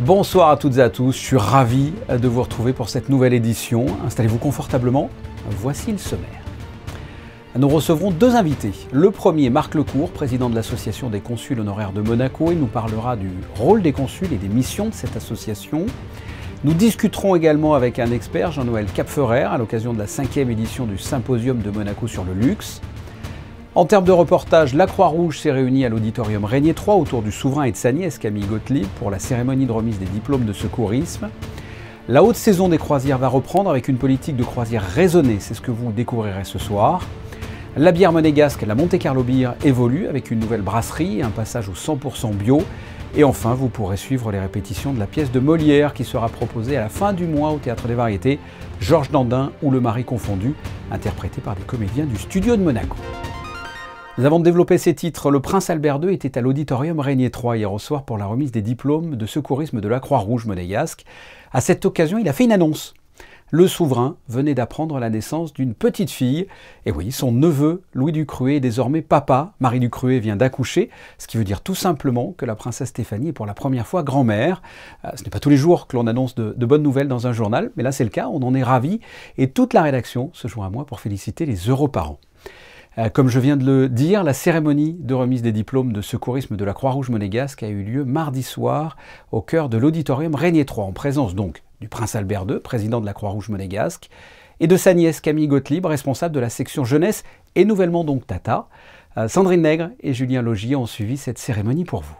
Bonsoir à toutes et à tous, je suis ravi de vous retrouver pour cette nouvelle édition. Installez-vous confortablement, voici le sommaire. Nous recevrons deux invités. Le premier, Marc Lecourt, président de l'association des consuls honoraires de Monaco. Il nous parlera du rôle des consuls et des missions de cette association. Nous discuterons également avec un expert, Jean-Noël Capferrer, à l'occasion de la 5e édition du Symposium de Monaco sur le luxe. En termes de reportage, la Croix-Rouge s'est réunie à l'auditorium Régnier III autour du souverain et de sa nièce Camille Gottlieb pour la cérémonie de remise des diplômes de secourisme. La haute saison des croisières va reprendre avec une politique de croisière raisonnée, c'est ce que vous découvrirez ce soir. La bière monégasque, la Monte Carlo Beer, évolue avec une nouvelle brasserie et un passage au 100% bio. Et enfin, vous pourrez suivre les répétitions de la pièce de Molière qui sera proposée à la fin du mois au Théâtre des Variétés, Georges Dandin ou Le Mari confondu, interprété par des comédiens du studio de Monaco. Mais avant de développer ces titres, le prince Albert II était à l'auditorium Régnier III hier au soir pour la remise des diplômes de secourisme de la Croix-Rouge monégasque. À cette occasion, il a fait une annonce. Le souverain venait d'apprendre la naissance d'une petite fille. Et oui, son neveu, Louis Ducruet, est désormais papa. Marie Ducruet vient d'accoucher, ce qui veut dire tout simplement que la princesse Stéphanie est pour la première fois grand-mère. Ce n'est pas tous les jours que l'on annonce de bonnes nouvelles dans un journal, mais là c'est le cas, on en est ravis. Et toute la rédaction se joint à moi pour féliciter les heureux parents. Comme je viens de le dire, la cérémonie de remise des diplômes de secourisme de la Croix-Rouge monégasque a eu lieu mardi soir au cœur de l'auditorium Régnier III, en présence donc du prince Albert II, président de la Croix-Rouge monégasque, et de sa nièce Camille Gottlieb, responsable de la section jeunesse et nouvellement donc Tata. Sandrine Nègre et Julien Logier ont suivi cette cérémonie pour vous.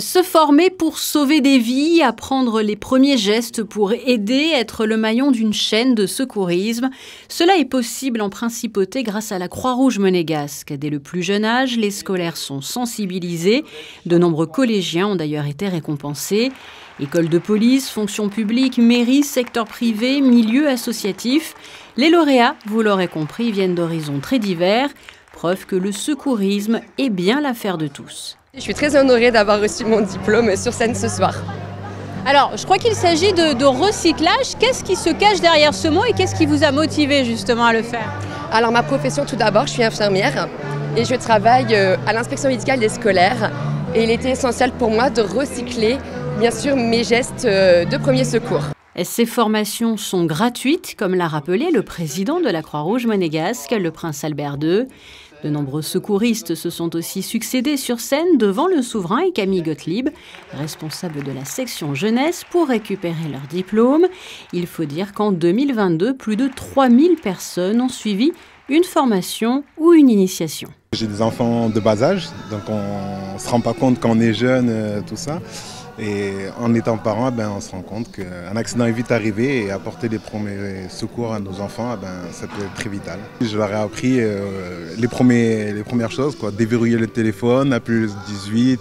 Se former pour sauver des vies, apprendre les premiers gestes pour aider, être le maillon d'une chaîne de secourisme. Cela est possible en principauté grâce à la Croix-Rouge monégasque. Dès le plus jeune âge, les scolaires sont sensibilisés. De nombreux collégiens ont d'ailleurs été récompensés. École de police, fonction publique, mairie, secteur privé, milieu associatif. Les lauréats, vous l'aurez compris, viennent d'horizons très divers. Preuve que le secourisme est bien l'affaire de tous. Je suis très honorée d'avoir reçu mon diplôme sur scène ce soir. Alors, je crois qu'il s'agit de recyclage. Qu'est-ce qui se cache derrière ce mot et qu'est-ce qui vous a motivé justement à le faire? Alors, ma profession, tout d'abord, je suis infirmière et je travaille à l'inspection médicale des scolaires. Et il était essentiel pour moi de recycler, bien sûr, mes gestes de premier secours. Ces formations sont gratuites, comme l'a rappelé le président de la Croix-Rouge monégasque, le prince Albert II. De nombreux secouristes se sont aussi succédés sur scène devant le souverain et Camille Gottlieb, responsable de la section jeunesse, pour récupérer leur diplôme. Il faut dire qu'en 2022, plus de 3000 personnes ont suivi une formation ou une initiation. J'ai des enfants de bas âge, donc on ne se rend pas compte quand on est jeune, tout ça. Et en étant parent, on se rend compte qu'un accident est vite arrivé et apporter des premiers secours à nos enfants, ça peut être très vital. Je leur ai appris les premières choses, déverrouiller le téléphone, appeler le 18,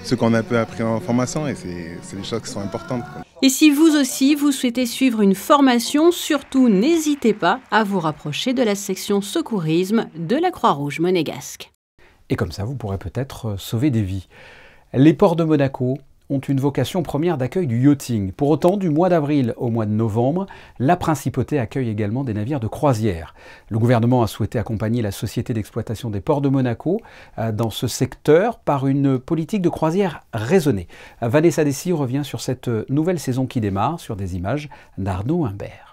ce qu'on a un peu appris en formation, et c'est des choses qui sont importantes. Et si vous aussi, vous souhaitez suivre une formation, surtout n'hésitez pas à vous rapprocher de la section secourisme de la Croix-Rouge monégasque. Et comme ça, vous pourrez peut-être sauver des vies. Les ports de Monaco ont une vocation première d'accueil du yachting. Pour autant, du mois d'avril au mois de novembre, la principauté accueille également des navires de croisière. Le gouvernement a souhaité accompagner la société d'exploitation des ports de Monaco dans ce secteur par une politique de croisière raisonnée. Vanessa Dessy revient sur cette nouvelle saison qui démarre sur des images d'Arnaud Imbert.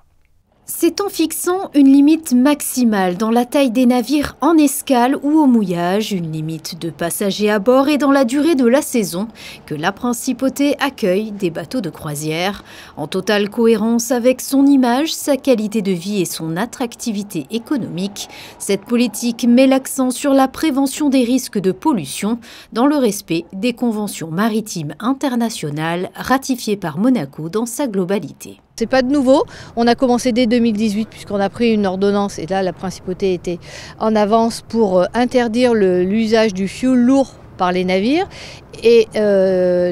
C'est en fixant une limite maximale dans la taille des navires en escale ou au mouillage, une limite de passagers à bord et dans la durée de la saison que la principauté accueille des bateaux de croisière. En totale cohérence avec son image, sa qualité de vie et son attractivité économique, cette politique met l'accent sur la prévention des risques de pollution dans le respect des conventions maritimes internationales ratifiées par Monaco dans sa globalité. C'est pas de nouveau, on a commencé dès 2018 puisqu'on a pris une ordonnance et là la principauté était en avance pour interdire l'usage du fioul lourd par les navires et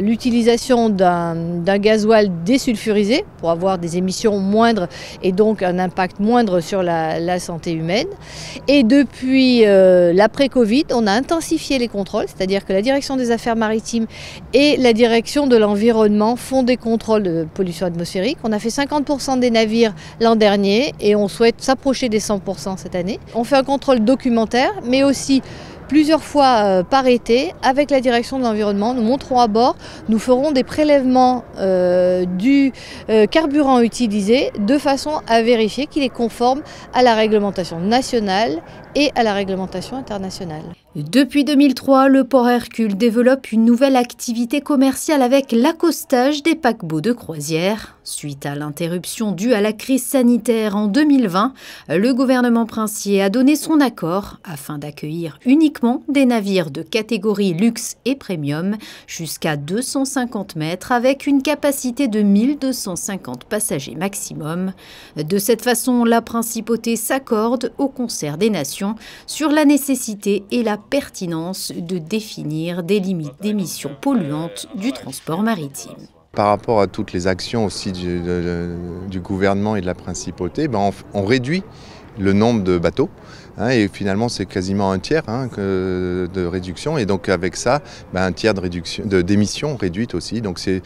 l'utilisation d'un gasoil désulfurisé pour avoir des émissions moindres et donc un impact moindre sur la santé humaine. Et depuis l'après-Covid, on a intensifié les contrôles, c'est-à-dire que la direction des affaires maritimes et la direction de l'environnement font des contrôles de pollution atmosphérique. On a fait 50% des navires l'an dernier et on souhaite s'approcher des 100% cette année. On fait un contrôle documentaire mais aussi plusieurs fois par été avec la direction de l'environnement. Nous monterons à bord, nous ferons des prélèvements du carburant utilisé de façon à vérifier qu'il est conforme à la réglementation nationale et à la réglementation internationale. Depuis 2003, le port Hercule développe une nouvelle activité commerciale avec l'accostage des paquebots de croisière. Suite à l'interruption due à la crise sanitaire en 2020, le gouvernement princier a donné son accord afin d'accueillir uniquement des navires de catégorie luxe et premium jusqu'à 250 mètres avec une capacité de 1250 passagers maximum. De cette façon, la principauté s'accorde au concert des nations sur la nécessité et la pertinence de définir des limites d'émissions polluantes du transport maritime. Par rapport à toutes les actions aussi du gouvernement et de la principauté, on réduit le nombre de bateaux. Et finalement, c'est quasiment un tiers de réduction. Et donc, avec ça, un tiers d'émissions réduites aussi. Donc, c'est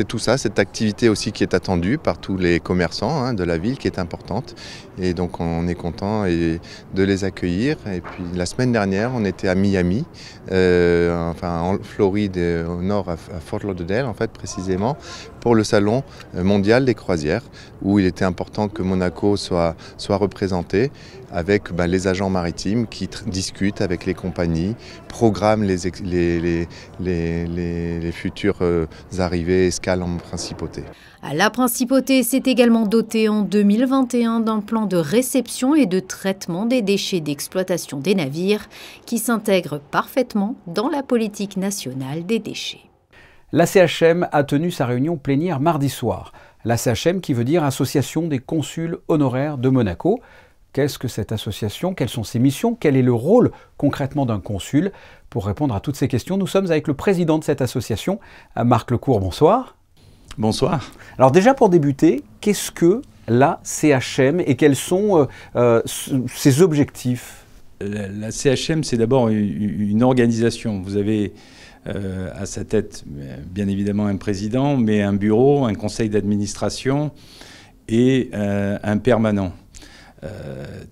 tout ça, cette activité aussi qui est attendue par tous les commerçants de la ville, qui est importante. Et donc, on est content de les accueillir. Et puis, la semaine dernière, on était à Miami, en Floride, au nord, à Fort Lauderdale, en fait, précisément, pour le salon mondial des croisières, où il était important que Monaco soit représenté avec les agents maritimes qui discutent avec les compagnies, programment les futures arrivées, escales en principauté. La principauté s'est également dotée en 2021 d'un plan de réception et de traitement des déchets d'exploitation des navires qui s'intègre parfaitement dans la politique nationale des déchets. La CHM a tenu sa réunion plénière mardi soir. La CHM qui veut dire Association des consuls honoraires de Monaco. Qu'est-ce que cette association? Quelles sont ses missions? Quel est le rôle concrètement d'un consul? Pour répondre à toutes ces questions, nous sommes avec le président de cette association, Marc Lecourt. Bonsoir. Bonsoir. Alors déjà pour débuter, qu'est-ce que la CHM et quels sont ses objectifs? La CHM, c'est d'abord une organisation. Vous avez à sa tête, bien évidemment, un président, mais un bureau, un conseil d'administration et un permanent.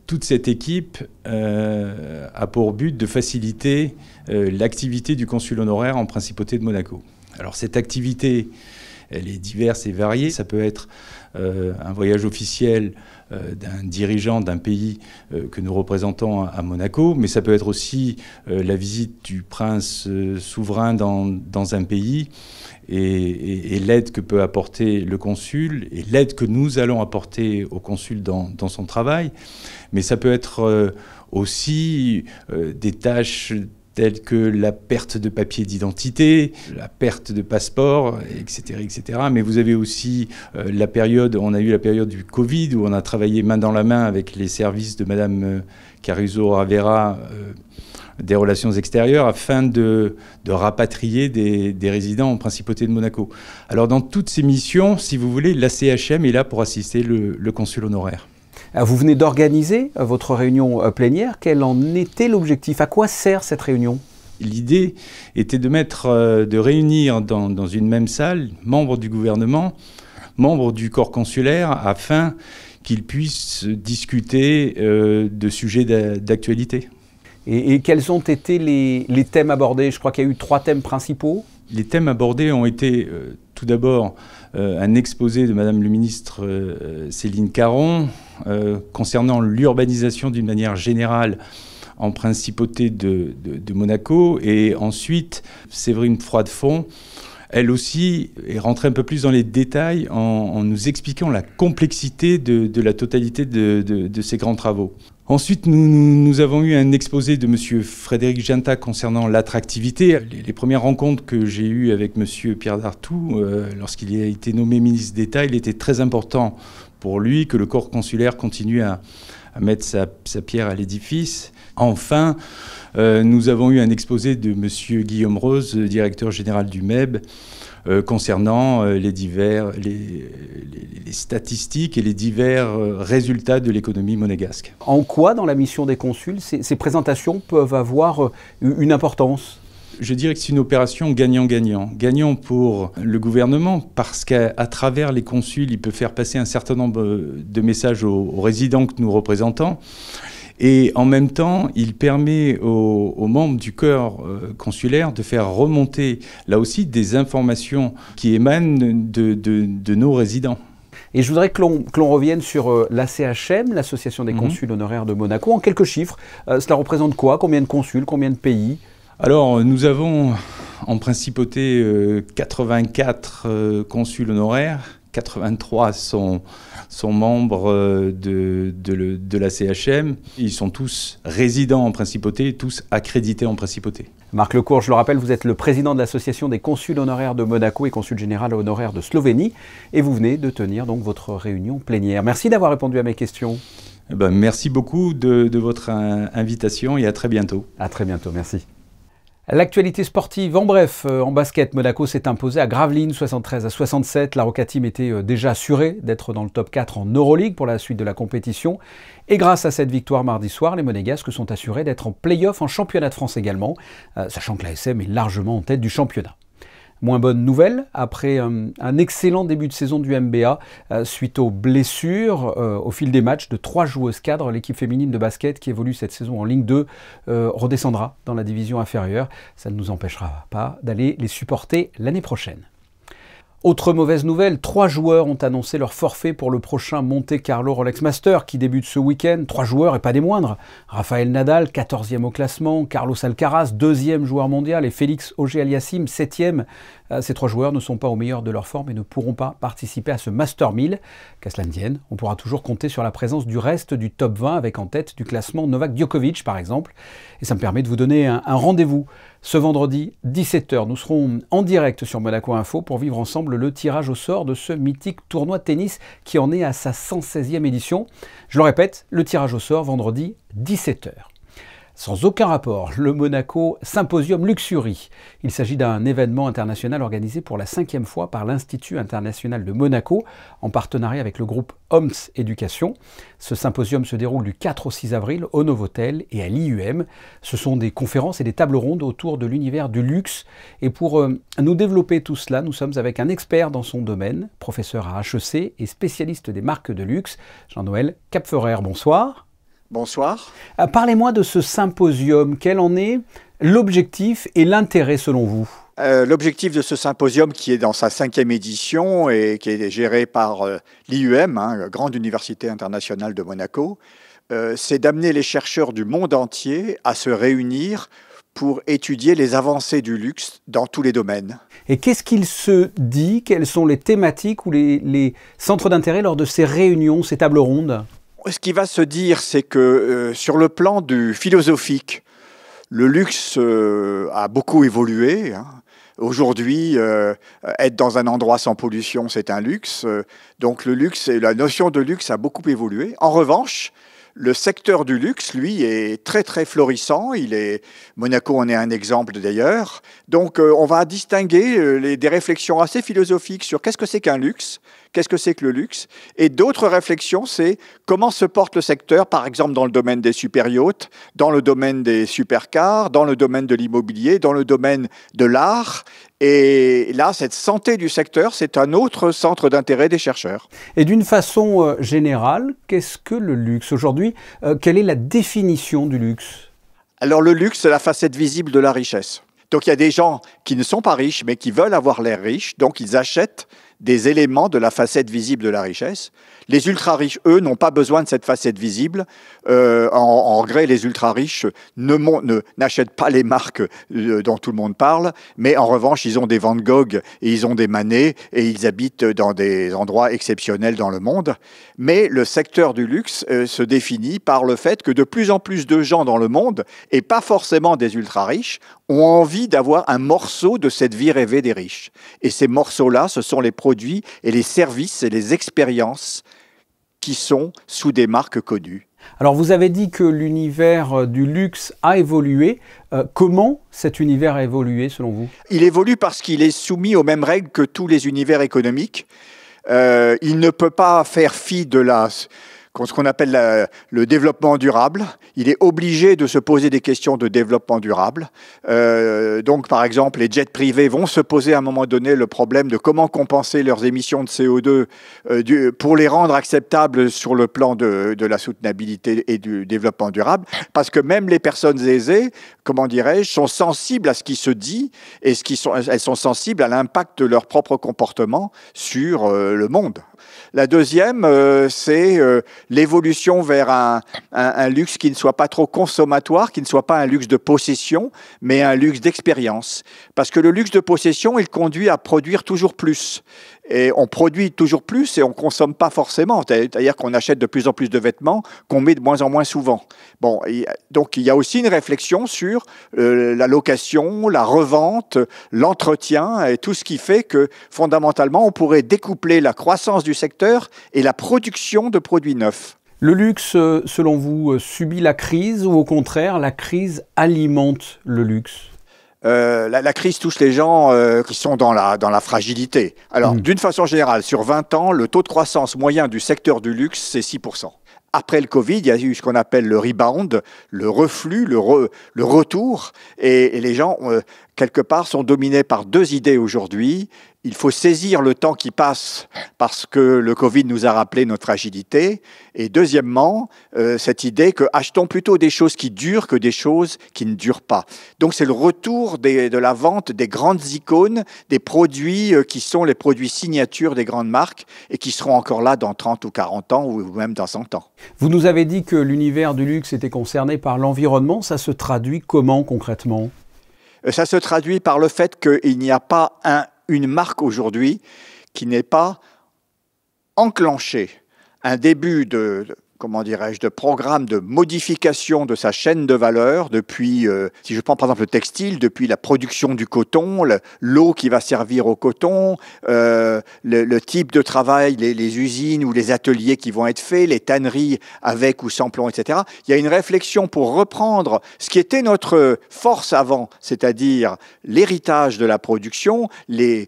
Toute cette équipe a pour but de faciliter l'activité du consul honoraire en principauté de Monaco. Alors cette activité, elle est diverse et variée. Ça peut être un voyage officiel d'un dirigeant d'un pays que nous représentons à Monaco, mais ça peut être aussi la visite du prince souverain dans un pays et l'aide que peut apporter le consul et l'aide que nous allons apporter au consul dans son travail. Mais ça peut être aussi des tâches telles que la perte de papier d'identité, la perte de passeport, etc., etc. Mais vous avez aussi on a eu la période du Covid où on a travaillé main dans la main avec les services de Madame Caruso Rivera des relations extérieures afin de rapatrier des résidents en principauté de Monaco. Alors dans toutes ces missions, si vous voulez, la CHM est là pour assister le consul honoraire. Vous venez d'organiser votre réunion plénière. Quel en était l'objectif? À quoi sert cette réunion? L'idée était de réunir dans une même salle membres du gouvernement, membres du corps consulaire, afin qu'ils puissent discuter de sujets d'actualité. Et quels ont été les thèmes abordés? Je crois qu'il y a eu 3 thèmes principaux. Les thèmes abordés ont été tout d'abord un exposé de Madame le ministre Céline Caron concernant l'urbanisation d'une manière générale en principauté de Monaco. Et ensuite, Séverine Froidefond, elle aussi, est rentrée un peu plus dans les détails en nous expliquant la complexité de la totalité de ces grands travaux. Ensuite, nous avons eu un exposé de M. Frédéric Ginta concernant l'attractivité. Les premières rencontres que j'ai eues avec M. Pierre Dartout, lorsqu'il a été nommé ministre d'État, il était très important pour lui que le corps consulaire continue à mettre sa pierre à l'édifice. Enfin, nous avons eu un exposé de M. Guillaume Rose, directeur général du MEB, concernant les statistiques et les divers résultats de l'économie monégasque. En quoi, dans la mission des consuls, ces présentations peuvent avoir une importance? Je dirais que c'est une opération gagnant-gagnant. Gagnant pour le gouvernement parce qu'à travers les consuls, il peut faire passer un certain nombre de messages aux résidents que nous représentons. Et en même temps, il permet aux membres du corps consulaire de faire remonter, là aussi, des informations qui émanent de nos résidents. Et je voudrais que l'on revienne sur l'ACHM, l'Association des consuls honoraires de Monaco. En quelques chiffres, cela représente quoi? Combien de consuls? Combien de pays? Alors, nous avons en principauté 84 consuls honoraires. 83 sont membres de la CHM. Ils sont tous résidents en principauté, tous accrédités en principauté. Marc Lecourt, je le rappelle, vous êtes le président de l'Association des consuls honoraires de Monaco et consul général honoraire de Slovénie. Et vous venez de tenir donc votre réunion plénière. Merci d'avoir répondu à mes questions. Merci beaucoup de votre invitation et à très bientôt. À très bientôt, merci. L'actualité sportive, en bref, en basket, Monaco s'est imposé à Gravelines 73-67. La Roca Team était déjà assurée d'être dans le top 4 en Euroleague pour la suite de la compétition. Et grâce à cette victoire mardi soir, les Monégasques sont assurés d'être en play-off en championnat de France également, sachant que l'ASM est largement en tête du championnat. Moins bonne nouvelle, après un excellent début de saison du MBA, suite aux blessures au fil des matchs de 3 joueuses cadres, l'équipe féminine de basket qui évolue cette saison en Ligue 2 redescendra dans la division inférieure. Ça ne nous empêchera pas d'aller les supporter l'année prochaine. Autre mauvaise nouvelle, 3 joueurs ont annoncé leur forfait pour le prochain Monte Carlo Rolex Master qui débute ce week-end. 3 joueurs et pas des moindres. Rafael Nadal, 14e au classement, Carlos Alcaraz, 2e joueur mondial et Félix Auger-Aliassime, 7e. Ces 3 joueurs ne sont pas au meilleur de leur forme et ne pourront pas participer à ce Master 1000. Qu'à cela ne tienne, on pourra toujours compter sur la présence du reste du top 20 avec en tête du classement Novak Djokovic par exemple. Et ça me permet de vous donner un rendez-vous. Ce vendredi, 17h, nous serons en direct sur Monaco Info pour vivre ensemble le tirage au sort de ce mythique tournoi de tennis qui en est à sa 116e édition. Je le répète, le tirage au sort vendredi, 17h. Sans aucun rapport, le Monaco Symposium Luxury. Il s'agit d'un événement international organisé pour la 5e fois par l'Institut international de Monaco, en partenariat avec le groupe OMS Éducation. Ce symposium se déroule du 4 au 6 avril au Novotel et à l'IUM. Ce sont des conférences et des tables rondes autour de l'univers du luxe. Et pour nous développer tout cela, nous sommes avec un expert dans son domaine, professeur à HEC et spécialiste des marques de luxe, Jean-Noël Capferrer. Bonsoir. Bonsoir. Parlez-moi de ce symposium. Quel en est l'objectif et l'intérêt selon vous? L'objectif de ce symposium qui est dans sa 5e édition et qui est géré par l'IUM, Grande Université Internationale de Monaco, c'est d'amener les chercheurs du monde entier à se réunir pour étudier les avancées du luxe dans tous les domaines. Et qu'est-ce qu'il se dit? Quelles sont les thématiques ou les centres d'intérêt lors de ces réunions, ces tables rondes? Ce qui va se dire, c'est que sur le plan du philosophique, le luxe a beaucoup évolué. Aujourd'hui, être dans un endroit sans pollution, c'est un luxe. Donc le luxe et la notion de luxe a beaucoup évolué. En revanche, le secteur du luxe, lui, est très très florissant. Monaco en est un exemple d'ailleurs. Donc on va distinguer des réflexions assez philosophiques sur qu'est-ce que c'est qu'un luxe, qu'est-ce que c'est que le luxe, et d'autres réflexions, c'est comment se porte le secteur, par exemple dans le domaine des super-yachts, dans le domaine des supercars, dans le domaine de l'immobilier, dans le domaine de l'art. Et là, cette santé du secteur, c'est un autre centre d'intérêt des chercheurs. Et d'une façon générale, qu'est-ce que le luxe aujourd'hui? Quelle est la définition du luxe? Alors le luxe, c'est la facette visible de la richesse. Donc il y a des gens qui ne sont pas riches, mais qui veulent avoir l'air riches, donc ils achètent des éléments de la facette visible de la richesse. Les ultra-riches, eux, n'ont pas besoin de cette facette visible. En vrai, les ultra-riches n'achètent pas les marques dont tout le monde parle, mais en revanche, ils ont des Van Gogh et ils ont des Manet et ils habitent dans des endroits exceptionnels dans le monde. Mais le secteur du luxe se définit par le fait que de plus en plus de gens dans le monde, et pas forcément des ultra-riches, ont envie d'avoir un morceau de cette vie rêvée des riches. Et ces morceaux-là, ce sont les produits et les services et les expériences qui sont sous des marques connues. Alors vous avez dit que l'univers du luxe a évolué. Comment cet univers a évolué selon vous? Il évolue parce qu'il est soumis aux mêmes règles que tous les univers économiques. Il ne peut pas faire fi de la ce qu'on appelle le développement durable. Il est obligé de se poser des questions de développement durable. Donc, par exemple, les jets privés vont se poser à un moment donné le problème de comment compenser leurs émissions de CO2 pour les rendre acceptables sur le plan de la soutenabilité et du développement durable. Parce que même les personnes aisées, comment dirais-je, sont sensibles à ce qui se dit et elles sont sensibles à l'impact de leur propre comportement sur le monde. La deuxième, c'est l'évolution vers un luxe qui ne soit pas trop consommatoire, qui ne soit pas un luxe de possession, mais un luxe d'expérience. Parce que le luxe de possession, il conduit à produire toujours plus. Et on produit toujours plus et on ne consomme pas forcément. C'est-à-dire qu'on achète de plus en plus de vêtements qu'on met de moins en moins souvent. Bon, donc il y a aussi une réflexion sur la location, la revente, l'entretien et tout ce qui fait que fondamentalement on pourrait découpler la croissance du secteur et la production de produits neufs. Le luxe, selon vous, subit la crise ou au contraire la crise alimente le luxe ? La crise touche les gens qui sont dans la fragilité. Alors, d'une façon générale, sur 20 ans, le taux de croissance moyen du secteur du luxe, c'est 6%. Après le Covid, il y a eu ce qu'on appelle le rebound, le reflux, le retour. Et les gens, quelque part, sont dominés par deux idées aujourd'hui. Il faut saisir le temps qui passe parce que le Covid nous a rappelé notre fragilité. Et deuxièmement, cette idée que achetons plutôt des choses qui durent que des choses qui ne durent pas. Donc c'est le retour de la vente des grandes icônes, des produits qui sont les produits signatures des grandes marques et qui seront encore là dans 30 ou 40 ans ou même dans 100 ans. Vous nous avez dit que l'univers du luxe était concerné par l'environnement. Ça se traduit comment concrètement ? Ça se traduit par le fait qu'il n'y a pas une marque aujourd'hui qui n'ait pas enclenché un début de programme de modification de sa chaîne de valeur depuis, si je prends par exemple le textile, depuis la production du coton, l'eau qui va servir au coton, le type de travail, les usines ou les ateliers qui vont être faits, les tanneries avec ou sans plomb, etc. Il y a une réflexion pour reprendre ce qui était notre force avant, c'est-à-dire l'héritage de la production, les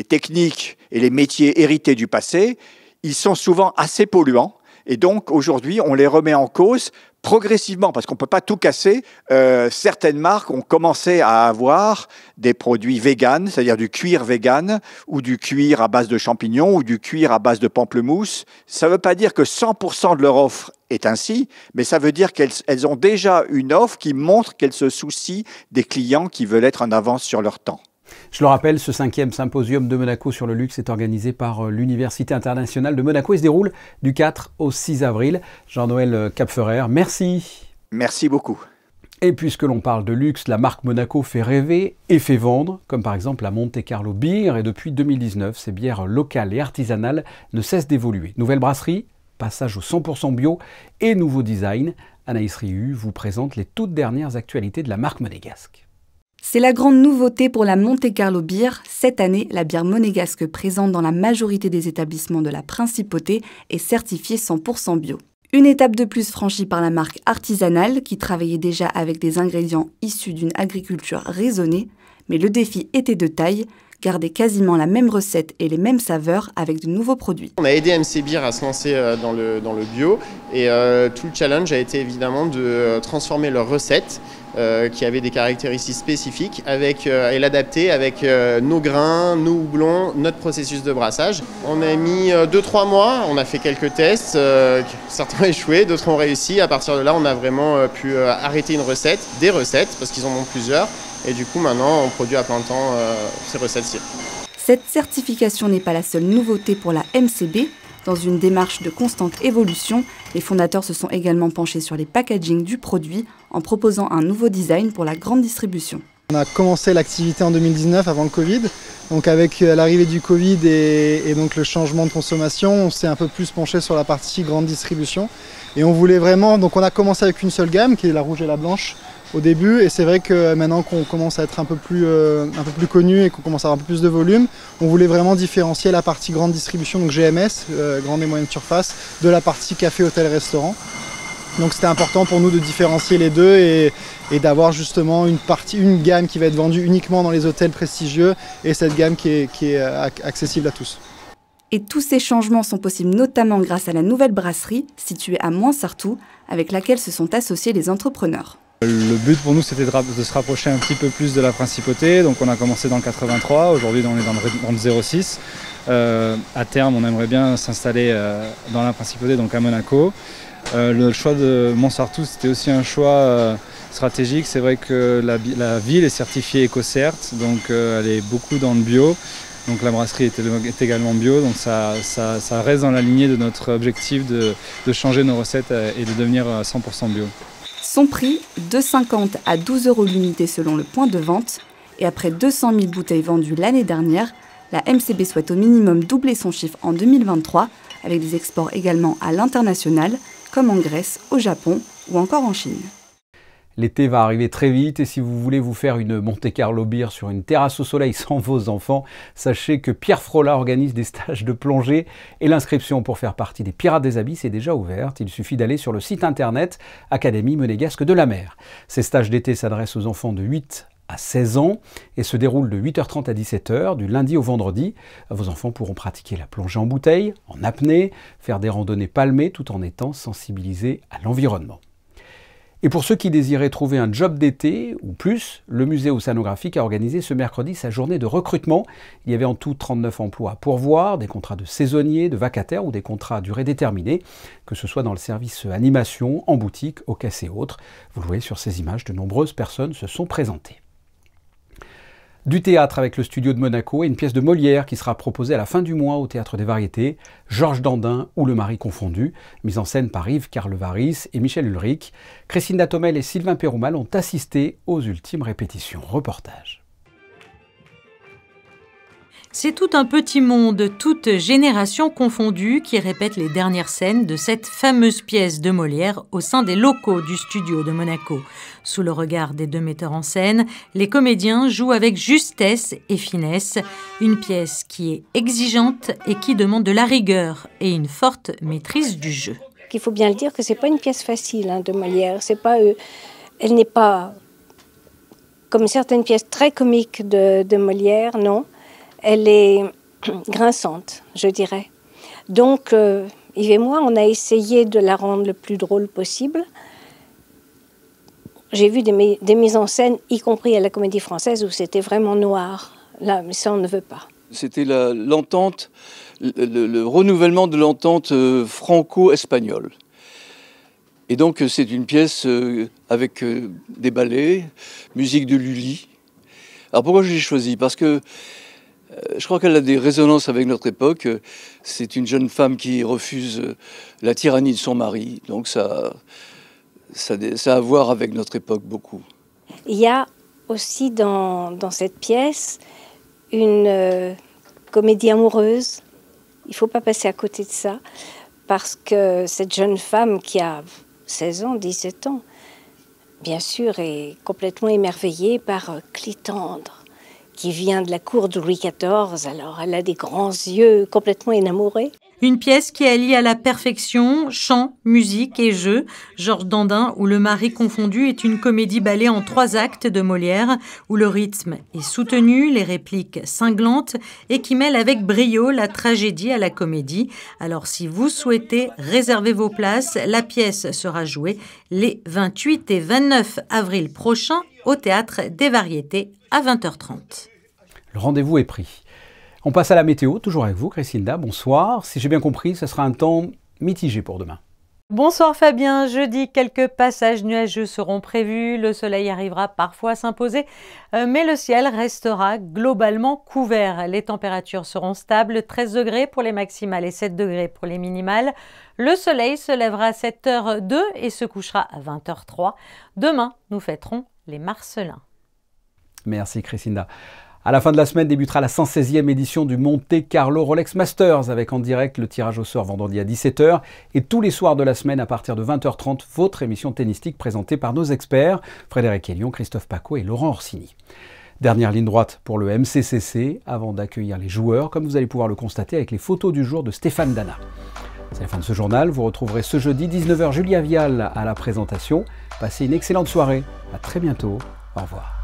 techniques et les métiers hérités du passé. Ils sont souvent assez polluants. Et donc, aujourd'hui, on les remet en cause progressivement, parce qu'on ne peut pas tout casser. Certaines marques ont commencé à avoir des produits véganes, c'est-à-dire du cuir vegan, ou du cuir à base de champignons, ou du cuir à base de pamplemousse. Ça ne veut pas dire que 100% de leur offre est ainsi, mais ça veut dire qu'elles ont déjà une offre qui montre qu'elles se soucient des clients qui veulent être en avance sur leur temps. Je le rappelle, ce 5e symposium de Monaco sur le luxe est organisé par l'Université internationale de Monaco et se déroule du 4 au 6 avril. Jean-Noël Capferrer, merci. Merci beaucoup. Et puisque l'on parle de luxe, la marque Monaco fait rêver et fait vendre, comme par exemple la Monte Carlo Beer. Et depuis 2019, ces bières locales et artisanales ne cessent d'évoluer. Nouvelle brasserie, passage au 100% bio et nouveau design. Anaïs Riu vous présente les toutes dernières actualités de la marque monégasque. C'est la grande nouveauté pour la Monte Carlo Beer. Cette année, la bière monégasque présente dans la majorité des établissements de la Principauté est certifiée 100% bio. Une étape de plus franchie par la marque artisanale qui travaillait déjà avec des ingrédients issus d'une agriculture raisonnée, mais le défi était de taille, garder quasiment la même recette et les mêmes saveurs avec de nouveaux produits. On a aidé MC Beer à se lancer dans le bio et tout le challenge a été évidemment de transformer leur recette qui avait des caractéristiques spécifiques et l'adapter avec nos grains, nos houblons, notre processus de brassage. On a mis 2-3 mois, on a fait quelques tests, certains ont échoué, d'autres ont réussi. À partir de là, on a vraiment pu arrêter des recettes, parce qu'ils en ont plusieurs. Et du coup, maintenant, on produit à plein temps ces recettes-ci. Cette certification n'est pas la seule nouveauté pour la MCB. Dans une démarche de constante évolution, les fondateurs se sont également penchés sur les packagings du produit en proposant un nouveau design pour la grande distribution. On a commencé l'activité en 2019 avant le Covid. Donc avec l'arrivée du Covid et donc le changement de consommation, on s'est un peu plus penché sur la partie grande distribution. Et on voulait vraiment, donc on a commencé avec une seule gamme qui est la rouge et la blanche au début, et c'est vrai que maintenant qu'on commence à être un peu plus connu et qu'on commence à avoir un peu plus de volume, on voulait vraiment différencier la partie grande distribution, donc GMS, grande et moyenne surface, de la partie café, hôtel, restaurant. Donc c'était important pour nous de différencier les deux et d'avoir justement une gamme qui va être vendue uniquement dans les hôtels prestigieux et cette gamme qui est accessible à tous. Et tous ces changements sont possibles notamment grâce à la nouvelle brasserie située à Moinsartou, avec laquelle se sont associés les entrepreneurs. Le but pour nous, c'était de se rapprocher un petit peu plus de la principauté. Donc on a commencé dans le 83, aujourd'hui on est dans le 06. À terme, on aimerait bien s'installer dans la principauté, donc à Monaco. Le choix de Moinsartou, c'était aussi un choix stratégique. C'est vrai que la ville est certifiée EcoCert, donc elle est beaucoup dans le bio. Donc la brasserie est également bio, donc ça reste dans la lignée de notre objectif de changer nos recettes et de devenir 100% bio. Son prix, 2,50 à 12 € l'unité selon le point de vente. Et après 200 000 bouteilles vendues l'année dernière, la MCB souhaite au minimum doubler son chiffre en 2023, avec des exports également à l'international, comme en Grèce, au Japon ou encore en Chine. L'été va arriver très vite et si vous voulez vous faire une Monte Carlo Beer sur une terrasse au soleil sans vos enfants, sachez que Pierre Frolat organise des stages de plongée et l'inscription pour faire partie des Pirates des Abysses est déjà ouverte. Il suffit d'aller sur le site internet Académie Monégasque de la Mer. Ces stages d'été s'adressent aux enfants de 8 à 16 ans et se déroulent de 8h30 à 17h du lundi au vendredi. Vos enfants pourront pratiquer la plongée en bouteille, en apnée, faire des randonnées palmées tout en étant sensibilisés à l'environnement. Et pour ceux qui désiraient trouver un job d'été ou plus, le musée océanographique a organisé ce mercredi sa journée de recrutement. Il y avait en tout 39 emplois à pourvoir, des contrats de saisonniers, de vacataires ou des contrats à durée déterminée, que ce soit dans le service animation, en boutique, au caisse et autres. Vous le voyez sur ces images, de nombreuses personnes se sont présentées. Du théâtre avec le studio de Monaco et une pièce de Molière qui sera proposée à la fin du mois au Théâtre des Variétés, Georges Dandin ou Le Mari confondu, mise en scène par Yves Carlevaris et Michel Ulrich. Christine Datomel et Sylvain Péroumal ont assisté aux ultimes répétitions. Reportage. C'est tout un petit monde, toute génération confondue, qui répète les dernières scènes de cette fameuse pièce de Molière au sein des locaux du studio de Monaco. Sous le regard des deux metteurs en scène, les comédiens jouent avec justesse et finesse, une pièce qui est exigeante et qui demande de la rigueur et une forte maîtrise du jeu. Il faut bien le dire que c'est pas une pièce facile de Molière. C'est pas, elle n'est pas comme certaines pièces très comiques de Molière, non. Elle est grinçante, je dirais. Donc, Yves et moi, on a essayé de la rendre le plus drôle possible. J'ai vu des mises en scène, y compris à la Comédie Française, où c'était vraiment noir. Là, mais ça, on ne veut pas. C'était l'entente, le renouvellement de l'entente franco-espagnole. Et donc, c'est une pièce avec des ballets, musique de Lully. Alors, pourquoi je l'ai choisie ? Parce que je crois qu'elle a des résonances avec notre époque. C'est une jeune femme qui refuse la tyrannie de son mari. Donc ça a à voir avec notre époque beaucoup. Il y a aussi dans cette pièce une comédie amoureuse. Il ne faut pas passer à côté de ça. Parce que cette jeune femme qui a 16 ans, 17 ans, bien sûr, est complètement émerveillée par Clitandre, qui vient de la cour de Louis XIV, alors elle a des grands yeux complètement énamourés. Une pièce qui allie à la perfection chant, musique et jeu. Georges Dandin ou Le Mari confondu est une comédie ballet en 3 actes de Molière, où le rythme est soutenu, les répliques cinglantes et qui mêle avec brio la tragédie à la comédie. Alors si vous souhaitez réserver vos places, la pièce sera jouée les 28 et 29 avril prochains au Théâtre des Variétés à 20h30. Le rendez-vous est pris. On passe à la météo, toujours avec vous, Christinda. Bonsoir. Si j'ai bien compris, ce sera un temps mitigé pour demain. Bonsoir Fabien. Jeudi, quelques passages nuageux seront prévus. Le soleil arrivera parfois à s'imposer, mais le ciel restera globalement couvert. Les températures seront stables, 13 degrés pour les maximales et 7 degrés pour les minimales. Le soleil se lèvera à 7h02 et se couchera à 20h03. Demain, nous fêterons les Marcellins. Merci Christinda. À la fin de la semaine débutera la 116e édition du Monte Carlo Rolex Masters avec en direct le tirage au sort vendredi à 17h et tous les soirs de la semaine à partir de 20h30, votre émission tennistique présentée par nos experts Frédéric Hélion, Christophe Paco et Laurent Orsini. Dernière ligne droite pour le MCCC avant d'accueillir les joueurs, comme vous allez pouvoir le constater avec les photos du jour de Stéphane Dana. C'est la fin de ce journal, vous retrouverez ce jeudi 19h Julia Vial à la présentation. Passez une excellente soirée, à très bientôt, au revoir.